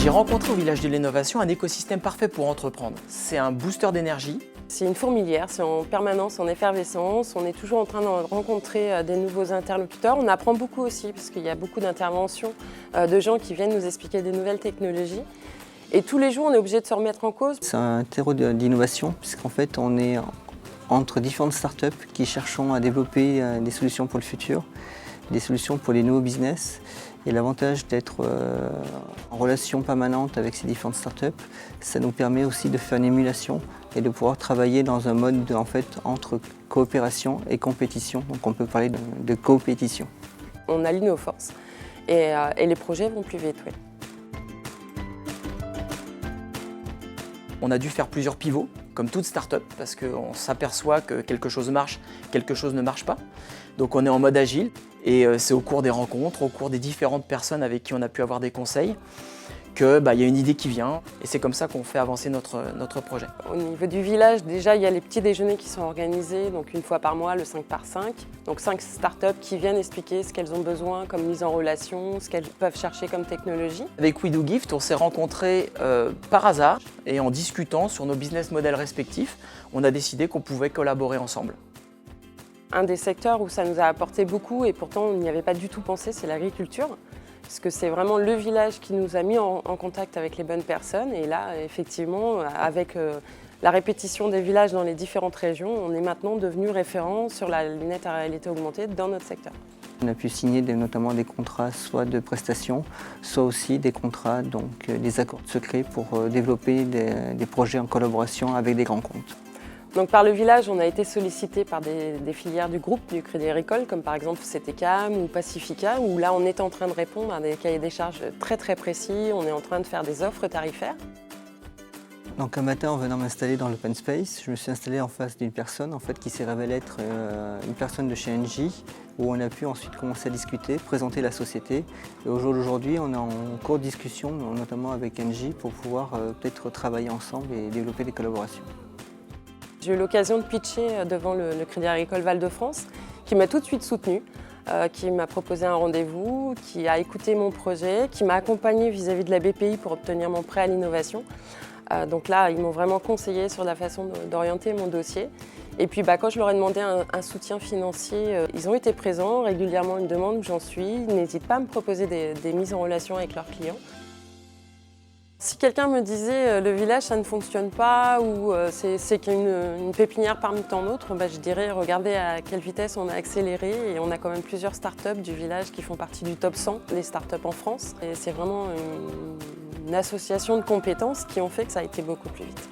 J'ai rencontré au village de l'innovation un écosystème parfait pour entreprendre. C'est un booster d'énergie. C'est une fourmilière, c'est en permanence, en effervescence. On est toujours en train de rencontrer des nouveaux interlocuteurs. On apprend beaucoup aussi parce qu'il y a beaucoup d'interventions de gens qui viennent nous expliquer des nouvelles technologies. Et tous les jours, on est obligé de se remettre en cause. C'est un terreau d'innovation puisqu'en fait, on est entre différentes startups qui cherchent à développer des solutions pour le futur, des solutions pour les nouveaux business. Et l'avantage d'être en relation permanente avec ces différentes startups, ça nous permet aussi de faire une émulation et de pouvoir travailler dans un mode entre coopération et compétition. Donc on peut parler de coopétition. On allie nos forces et les projets vont plus vite. Oui. On a dû faire plusieurs pivots, comme toute start-up, parce qu'on s'aperçoit que quelque chose marche, quelque chose ne marche pas. Donc on est en mode agile et c'est au cours des rencontres, au cours des différentes personnes avec qui on a pu avoir des conseils, qu'il y a une idée qui vient et c'est comme ça qu'on fait avancer notre projet. Au niveau du village, déjà, il y a les petits déjeuners qui sont organisés, donc une fois par mois, le 5x5. Donc 5 startups qui viennent expliquer ce qu'elles ont besoin comme mise en relation, ce qu'elles peuvent chercher comme technologie. Avec We Do Gift, on s'est rencontrés par hasard et en discutant sur nos business models respectifs, on a décidé qu'on pouvait collaborer ensemble. Un des secteurs où ça nous a apporté beaucoup et pourtant on n'y avait pas du tout pensé, c'est l'agriculture. Parce que c'est vraiment le village qui nous a mis en contact avec les bonnes personnes. Et là, effectivement, avec la répétition des villages dans les différentes régions, on est maintenant devenu référent sur la lunette à réalité augmentée dans notre secteur. On a pu signer notamment des contrats soit de prestations, soit aussi des contrats, donc des accords de secret pour développer des projets en collaboration avec des grands comptes. Donc par le village, on a été sollicité par des filières du groupe du Crédit Agricole, comme par exemple CTCAM ou Pacifica, où là on est en train de répondre à des cahiers des charges très précis, on est en train de faire des offres tarifaires. Donc un matin, en venant m'installer dans l'open space, je me suis installé en face d'une personne qui s'est révélée être une personne de chez Engie, où on a pu ensuite commencer à discuter, présenter la société. Et au jour d'aujourd'hui, on est en cours de discussion, notamment avec Engie, pour pouvoir peut-être travailler ensemble et développer des collaborations. J'ai eu l'occasion de pitcher devant le Crédit Agricole Val-de-France, qui m'a tout de suite soutenue, qui m'a proposé un rendez-vous, qui a écouté mon projet, qui m'a accompagnée vis-à-vis de la BPI pour obtenir mon prêt à l'innovation. Donc là, ils m'ont vraiment conseillé sur la façon d'orienter mon dossier. Et puis quand je leur ai demandé un soutien financier, ils ont été présents, régulièrement ils me demandent où j'en suis, ils n'hésitent pas à me proposer des mises en relation avec leurs clients. Si quelqu'un me disait le village ça ne fonctionne pas ou c'est qu'une pépinière parmi tant d'autres, je dirais regardez à quelle vitesse on a accéléré et on a quand même plusieurs startups du village qui font partie du top 100 des startups en France. Et c'est vraiment une association de compétences qui ont fait que ça a été beaucoup plus vite.